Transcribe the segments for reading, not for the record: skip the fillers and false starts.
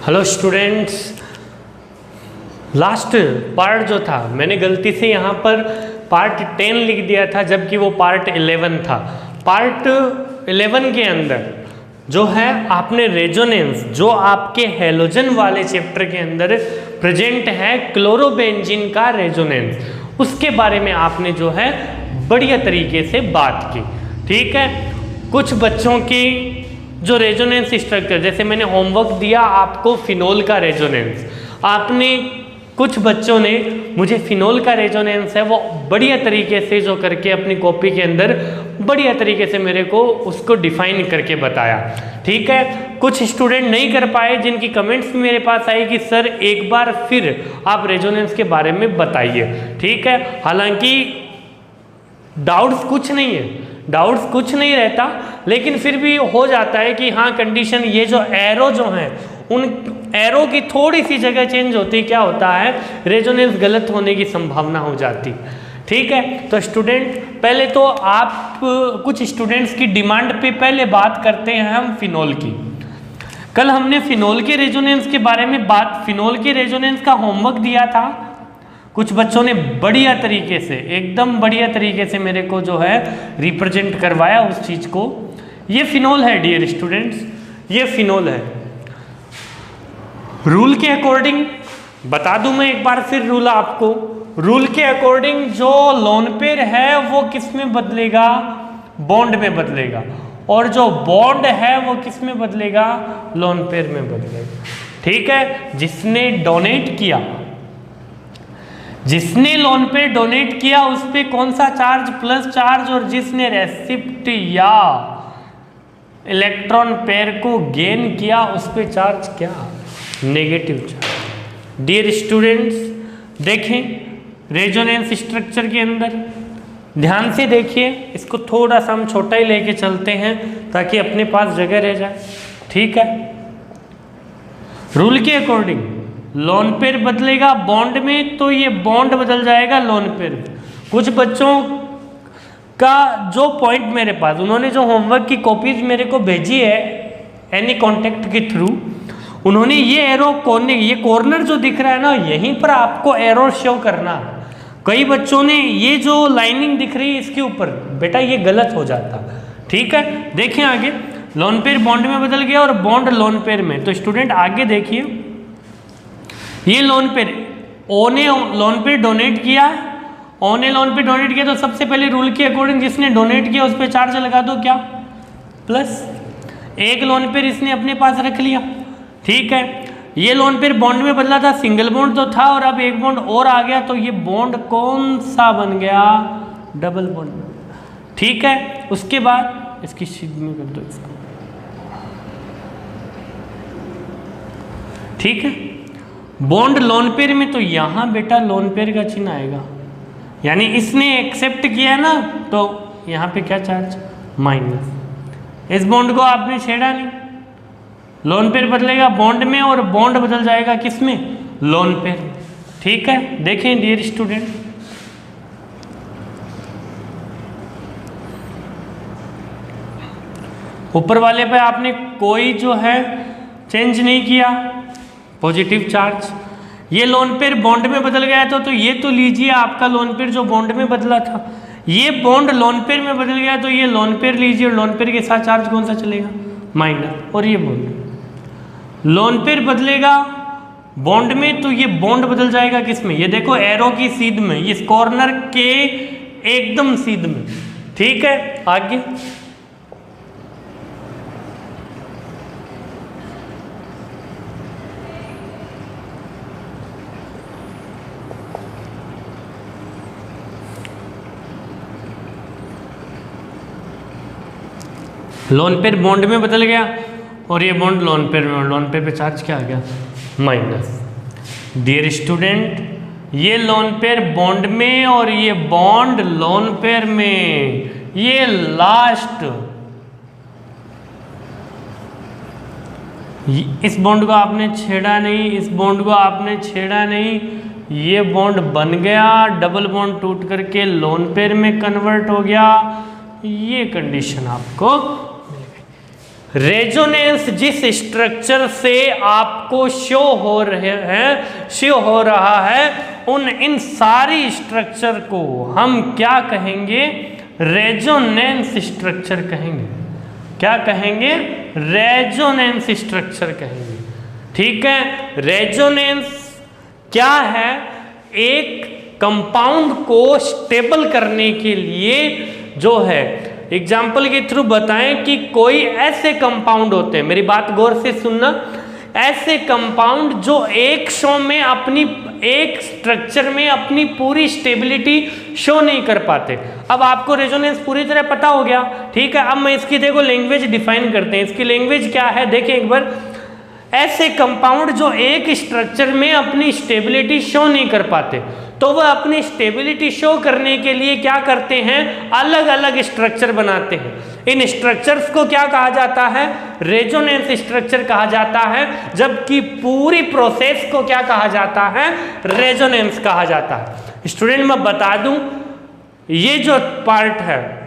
Hello students, last part जो था मैंने गलती से यहाँ पर पार्ट 10 लिख दिया था, जबकि वो पार्ट 11 था। पार्ट 11 के अंदर जो है आपने रेजोनेंस, जो आपके हैलोजन वाले चैप्टर के अंदर प्रेजेंट है क्लोरोबेंजीन का रेजोनेंस, उसके बारे में आपने जो है बढ़िया तरीके से बात की। ठीक है, कुछ बच्चों की जो रेजोनेंस स्ट्रक्चर, जैसे मैंने होमवर्क दिया आपको फिनोल का रेजोनेंस, आपने कुछ बच्चों ने मुझे फिनोल का रेजोनेंस है वो बढ़िया तरीके से जो करके अपनी कॉपी के अंदर बढ़िया तरीके से मेरे को उसको डिफाइन करके बताया। ठीक है, कुछ स्टूडेंट नहीं कर पाए, जिनकी कमेंट्स मेरे पास आई कि सर एक बार फिर आप रेजोनेंस के बारे में बताइए। ठीक है, हालांकि डाउट्स कुछ नहीं है, डाउट्स कुछ नहीं रहता, लेकिन फिर भी हो जाता है कि हाँ कंडीशन, ये जो एरो जो हैं उन एरो की थोड़ी सी जगह चेंज होती, क्या होता है रेजोनेंस गलत होने की संभावना हो जाती। ठीक है, तो स्टूडेंट पहले तो आप कुछ स्टूडेंट्स की डिमांड पे पहले बात करते हैं हम फिनोल की। कल हमने फिनोल के रेजोनेंस के बारे में बात, फिनोल के रेजोनेंस का होमवर्क दिया था, कुछ बच्चों ने बढ़िया तरीके से, एकदम बढ़िया तरीके से मेरे को जो है रिप्रेजेंट करवाया उस चीज़ को। ये फिनोल है डियर स्टूडेंट्स, ये फिनोल है। रूल के अकॉर्डिंग बता दूं मैं एक बार फिर रूल आपको, रूल के अकॉर्डिंग जो लोन पेयर है वो किस में बदलेगा, बॉन्ड में बदलेगा, और जो बॉन्ड है वो किस में बदलेगा, लोन पेयर में बदलेगा। ठीक है, जिसने डोनेट किया, जिसने लोन पे डोनेट किया उस पे कौन सा चार्ज, प्लस चार्ज, और जिसने रेसिप्ट या इलेक्ट्रॉन पेयर को गेन किया उस पे चार्ज क्या, नेगेटिव चार्ज। डियर स्टूडेंट्स देखें रेजोनेंस स्ट्रक्चर के अंदर ध्यान से देखिए, इसको थोड़ा सा हम छोटा ही लेके चलते हैं ताकि अपने पास जगह रह जाए। ठीक है, रूल के अकॉर्डिंग लोन पेयर बदलेगा बॉन्ड में, तो ये बॉन्ड बदल जाएगा लोन पेयर में। कुछ बच्चों का जो पॉइंट मेरे पास, उन्होंने जो होमवर्क की कॉपीज मेरे को भेजी है एनी कॉन्टेक्ट के थ्रू, उन्होंने ये एरो कोने, ये कॉर्नर जो दिख रहा है ना, यहीं पर आपको एरो शो करना। कई बच्चों ने ये जो लाइनिंग दिख रही है इसके ऊपर, बेटा ये गलत हो जाता। ठीक है, देखें आगे, लोन पेयर बॉन्ड में बदल गया और बॉन्ड लोन पेयर में। तो स्टूडेंट आगे देखिए, ये लोन पेयर, ओ ने लोन पेयर डोनेट किया, ओ ने लोन पेयर डोनेट किया, तो सबसे पहले रूल के अकॉर्डिंग जिसने डोनेट किया उस पर चार्ज लगा दो, क्या, प्लस। एक लोन पेयर इसने अपने पास रख लिया। ठीक है, ये लोन पेयर बॉन्ड में बदला था, सिंगल बॉन्ड तो था और अब एक बॉन्ड और आ गया, तो ये बॉन्ड कौन सा बन गया, डबल बॉन्ड। ठीक है, उसके बाद इसकी शीट में कर दो इसको। ठीक है, बॉन्ड लोन पेयर में, तो यहां बेटा लोन पेयर का चिन्ह आएगा, यानी इसने एक्सेप्ट किया ना, तो यहां पे क्या चार्ज, माइनस। इस बॉन्ड को आपने छेड़ा नहीं, लोन पेयर बदलेगा बॉन्ड में और बॉन्ड बदल जाएगा किस में, लोन पेयर। ठीक है, देखें डियर स्टूडेंट, ऊपर वाले पे आपने कोई जो है चेंज नहीं किया, पॉजिटिव चार्ज। ये लोन पेयर बॉन्ड में बदल गया तो ये तो लीजिए आपका लोन पेयर जो बॉन्ड में बदला था, ये बॉन्ड लोन पेयर में बदल गया तो ये लोन पेयर लीजिए, और लोन पेयर के साथ चार्ज कौन सा चलेगा, माइनस। और ये बॉन्ड, लोन पेयर बदलेगा बॉन्ड में तो ये बॉन्ड बदल जाएगा किस में, ये देखो एरो की सीध में, इस कॉर्नर के एकदम सीध में। ठीक है, आगे लोन पेयर बॉन्ड में बदल गया और ये बॉन्ड लोन पेयर में, और लोन पेयर पे चार्ज क्या आ गया, माइनस। डियर स्टूडेंट, ये लोन पेयर बॉन्ड में और ये बॉन्ड लोन पेयर में, ये लास्ट, इस बॉन्ड को आपने छेड़ा नहीं, इस बॉन्ड को आपने छेड़ा नहीं, ये बॉन्ड बन गया, डबल बॉन्ड टूट करके लोन पेयर में कन्वर्ट हो गया। ये कंडीशन आपको रेजोनेंस जिस स्ट्रक्चर से आपको शो हो रहा है उन इन सारी स्ट्रक्चर को हम क्या कहेंगे? रेजोनेंस स्ट्रक्चर कहेंगे। क्या कहेंगे? रेजोनेंस स्ट्रक्चर कहेंगे। ठीक है, रेजोनेंस क्या है? एक कंपाउंड को स्टेबल करने के लिए जो है, एग्जाम्पल के थ्रू बताएं कि कोई ऐसे कंपाउंड होते हैं, मेरी बात गौर से सुनना, ऐसे कंपाउंड जो एक शो में अपनी एक स्ट्रक्चर में अपनी पूरी स्टेबिलिटी शो नहीं कर पाते। अब आपको रेजोनेंस पूरी तरह पता हो गया। ठीक है, अब मैं इसकी देखो लैंग्वेज डिफाइन करते हैं। इसकी लैंग्वेज क्या है देखें एक बार। ऐसे कंपाउंड जो एक स्ट्रक्चर में अपनी स्टेबिलिटी शो नहीं कर पाते, तो वह अपनी स्टेबिलिटी शो करने के लिए क्या करते हैं? अलग अलग स्ट्रक्चर बनाते हैं। इन स्ट्रक्चर्स को क्या कहा जाता है? रेजोनेंस स्ट्रक्चर कहा जाता है। जबकि पूरी प्रोसेस को क्या कहा जाता है? रेजोनेंस कहा जाता है। स्टूडेंट मैं बता दूं, ये जो पार्ट है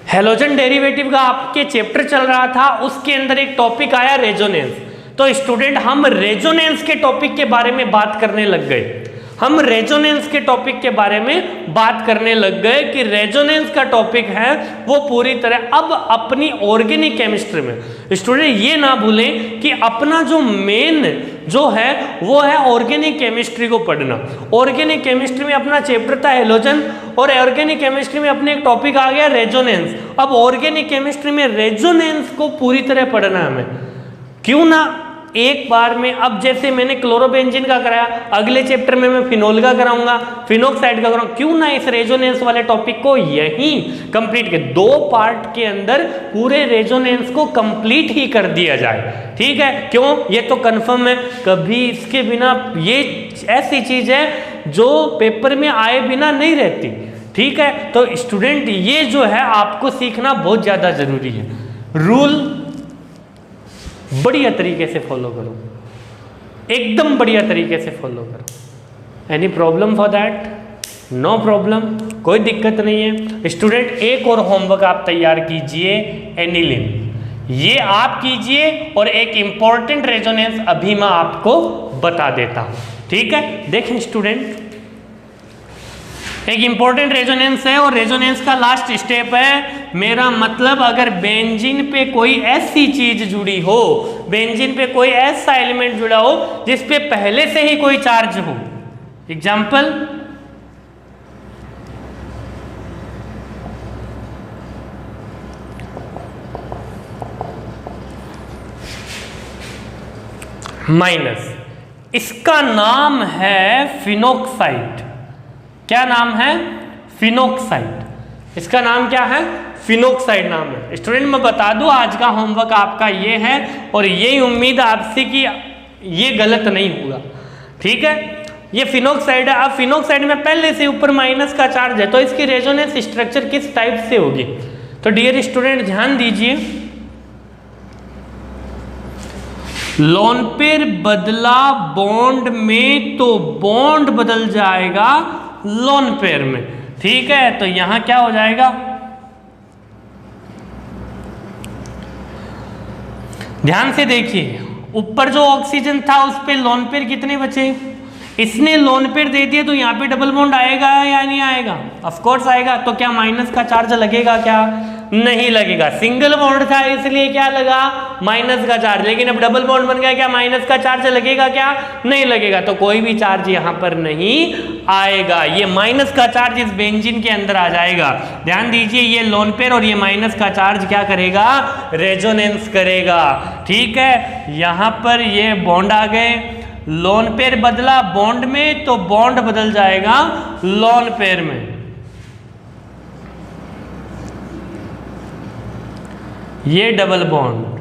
हैलोजन डेरिवेटिव का आपके चैप्टर चल रहा था, उसके अंदर एक टॉपिक आया रेजोनेंस। तो स्टूडेंट हम रेजोनेंस के टॉपिक के बारे में बात करने लग गए। हम रेजोनेंस के टॉपिक के बारे में बात करने लग गए कि रेजोनेंस का टॉपिक है वो पूरी तरह अब अपनी ऑर्गेनिक केमिस्ट्री में। स्टूडेंट ये ना भूलें कि अपना जो मेन जो है वो है ऑर्गेनिक केमिस्ट्री को पढ़ना। ऑर्गेनिक केमिस्ट्री में अपना चैप्टर था हैलोजन, और ऑर्गेनिक केमिस्ट्री में अपने एक टॉपिक आ गया रेजोनेंस। अब ऑर्गेनिक केमिस्ट्री में रेजोनेंस को पूरी तरह पढ़ना है हमें। क्यों ना एक बार में, अब जैसे मैंने क्लोरोबेंजीन का कराया, अगले चैप्टर में मैं फिनोल का कराऊंगा, फिनोक्साइड का कराऊंगा। क्यों ना इस रेजोनेंस वाले टॉपिक को यहीं कंप्लीट के 2 पार्ट के अंदर पूरे रेजोनेंस को कंप्लीट ही कर दिया जाए। ठीक है, क्यों? ये तो कंफर्म है, कभी इसके बिना, ये ऐसी चीज है जो पेपर में आए बिना नहीं रहती। ठीक है, तो स्टूडेंट ये जो है आपको सीखना बहुत ज्यादा जरूरी है। रूल बढ़िया तरीके से फॉलो करो, एकदम बढ़िया तरीके से फॉलो करो। Any problem for that? No problem, कोई दिक्कत नहीं है। स्टूडेंट एक और होमवर्क आप तैयार कीजिए, एनिलिन, ये आप कीजिए, और एक इंपॉर्टेंट रेजोनेंस अभी मैं आपको बता देता हूं। ठीक है, देखें स्टूडेंट, एक इंपॉर्टेंट रेजोनेंस है, और रेजोनेंस का लास्ट स्टेप है। मेरा मतलब अगर बेंजीन पे कोई ऐसी चीज जुड़ी हो, बेंजीन पे कोई ऐसा एलिमेंट जुड़ा हो जिस पे पहले से ही कोई चार्ज हो। एग्जाम्पल, माइनस, इसका नाम है फिनोक्साइड। क्या नाम है? फिनोक्साइड। इसका नाम क्या है? फिनोक्साइड नाम है। स्टूडेंट मैं बता दूं, आज का होमवर्क आपका ये है, और यही उम्मीद आपसे कि ये गलत नहीं होगा। ठीक है, ये फिनोक्साइड है। अब फिनोक्साइड में पहले से ऊपर माइनस का चार्ज है, तो इसकी रेजोनेंस स्ट्रक्चर किस टाइप से होगी? तो डियर स्टूडेंट ध्यान दीजिए, लोन पेयर बदला बॉन्ड में तो बॉन्ड बदल जाएगा लोन पेयर में। ठीक है, तो यहां क्या हो जाएगा? ध्यान से देखिए, ऊपर जो ऑक्सीजन था उस पे लोन पेयर कितने बचे? इसने लोन पेयर दे दिया, तो यहाँ पे डबल बॉन्ड आएगा या नहीं आएगा? ऑफ कोर्स आएगा। तो क्या माइनस का चार्ज लगेगा? क्या नहीं लगेगा। सिंगल बॉन्ड था इसलिए क्या लगा? माइनस का चार्ज। लेकिन अब डबल बॉन्ड बन गया, क्या माइनस का चार्ज लगेगा? क्या नहीं लगेगा। तो कोई भी चार्ज यहाँ पर नहीं आएगा। ये माइनस का चार्ज इस बेंजीन के अंदर आ जाएगा। ध्यान दीजिए, ये लोन पेयर और ये माइनस का चार्ज क्या करेगा? रेजोनेंस करेगा। ठीक है, यहाँ पर ये बॉन्ड आ गए, लोन पेयर बदला बॉन्ड में तो बॉन्ड बदल जाएगा लोन पेयर में। ये डबल बॉन्ड,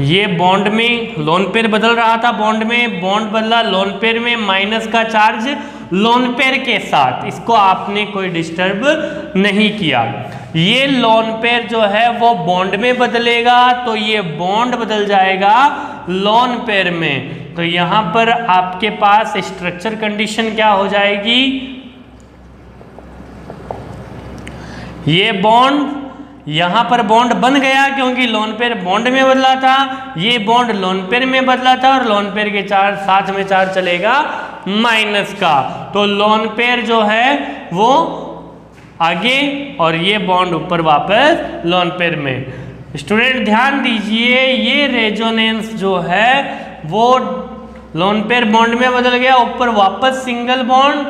ये बॉन्ड में लोन पेयर बदल रहा था, बॉन्ड में बॉन्ड बदला लोन पेयर में, माइनस का चार्ज लोन पेयर के साथ, इसको आपने कोई डिस्टर्ब नहीं किया। ये लोन पेयर जो है वो बॉन्ड में बदलेगा, तो ये बॉन्ड बदल जाएगा लोन पेयर में। तो यहां पर आपके पास स्ट्रक्चर कंडीशन क्या हो जाएगी? ये बॉन्ड यहाँ पर बॉन्ड बन गया क्योंकि लोन पेयर बॉन्ड में बदला था, ये बॉन्ड लोन पेयर में बदला था और लोन पेयर के चार्ज साथ में चार्ज चलेगा माइनस का, तो लोन पेयर जो है वो आगे और ये बॉन्ड ऊपर वापस लोन पेयर में। स्टूडेंट ध्यान दीजिए, ये रेजोनेंस जो है वो लोन पेयर बॉन्ड में बदल गया, ऊपर वापस सिंगल बॉन्ड,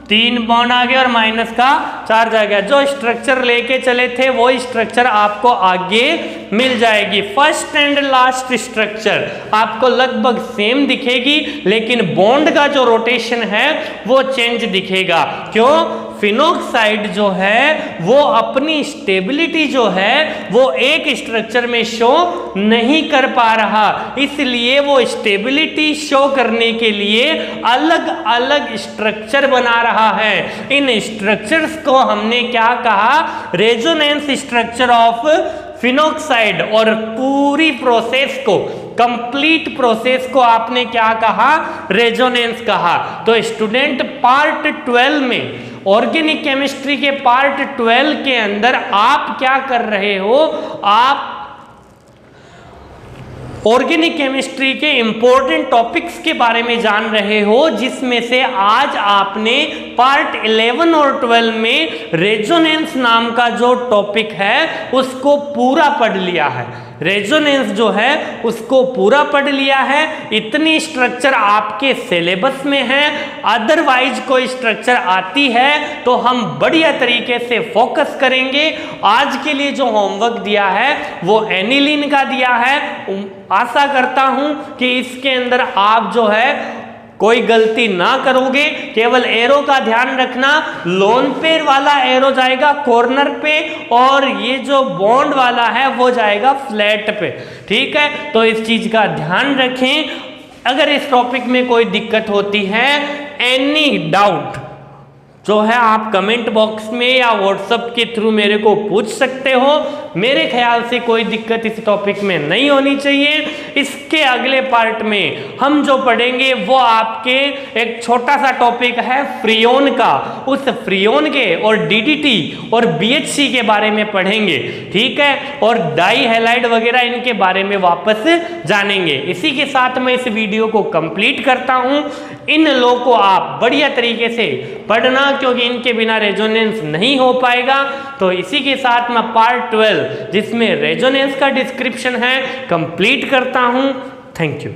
3 बॉन्ड आ गए और माइनस का चार्ज आ गया। जो स्ट्रक्चर लेके चले थे वो स्ट्रक्चर आपको आगे मिल जाएगी। फर्स्ट एंड लास्ट स्ट्रक्चर आपको लगभग सेम दिखेगी, लेकिन बॉन्ड का जो रोटेशन है वो चेंज दिखेगा। क्यों? फिनोक्साइड जो है वो अपनी स्टेबिलिटी जो है वो एक स्ट्रक्चर में शो नहीं कर पा रहा, इसलिए वो स्टेबिलिटी शो करने के लिए अलग अलग स्ट्रक्चर बना रहा है। इन स्ट्रक्चर्स को हमने क्या कहा? Resonance structure of phenoxide. और पूरी प्रोसेस को, कंप्लीट प्रोसेस को आपने क्या कहा? रेजोनेंस कहा। तो स्टूडेंट पार्ट 12 में, ऑर्गेनिक केमिस्ट्री के पार्ट 12 के अंदर आप क्या कर रहे हो? आप ऑर्गेनिक केमिस्ट्री के इंपॉर्टेंट टॉपिक्स के बारे में जान रहे हो, जिसमें से आज आपने पार्ट 11 और 12 में रेजोनेंस नाम का जो टॉपिक है उसको पूरा पढ़ लिया है। रेजोनेंस जो है उसको पूरा पढ़ लिया है। इतनी स्ट्रक्चर आपके सिलेबस में है, अदरवाइज कोई स्ट्रक्चर आती है तो हम बढ़िया तरीके से फोकस करेंगे। आज के लिए जो होमवर्क दिया है वो एनिलीन का दिया है। आशा करता हूं कि इसके अंदर आप जो है कोई गलती ना करोगे। केवल एरो का ध्यान रखना, लोन पेयर वाला एरो जाएगा कॉर्नर पे और ये जो बॉन्ड वाला है वो जाएगा फ्लैट पे। ठीक है, तो इस चीज का ध्यान रखें। अगर इस टॉपिक में कोई दिक्कत होती है, एनी डाउट जो है आप कमेंट बॉक्स में या व्हाट्सएप के थ्रू मेरे को पूछ सकते हो। मेरे ख्याल से कोई दिक्कत इस टॉपिक में नहीं होनी चाहिए। इसके अगले पार्ट में हम जो पढ़ेंगे वो आपके एक छोटा सा टॉपिक है फ्रियोन का। उस फ्रियोन के और डीडीटी और बीएचसी के बारे में पढ़ेंगे। ठीक है, और डाई हैलाइड वगैरह इनके बारे में वापस जानेंगे। इसी के साथ मैं इस वीडियो को कंप्लीट करता हूं। इन लो को आप बढ़िया तरीके से पढ़ना, क्योंकि इनके बिना रेजोनेंस नहीं हो पाएगा। तो इसी के साथ मैं पार्ट 12 जिसमें रेजोनेंस का डिस्क्रिप्शन है कंप्लीट करता हूं। Thank you.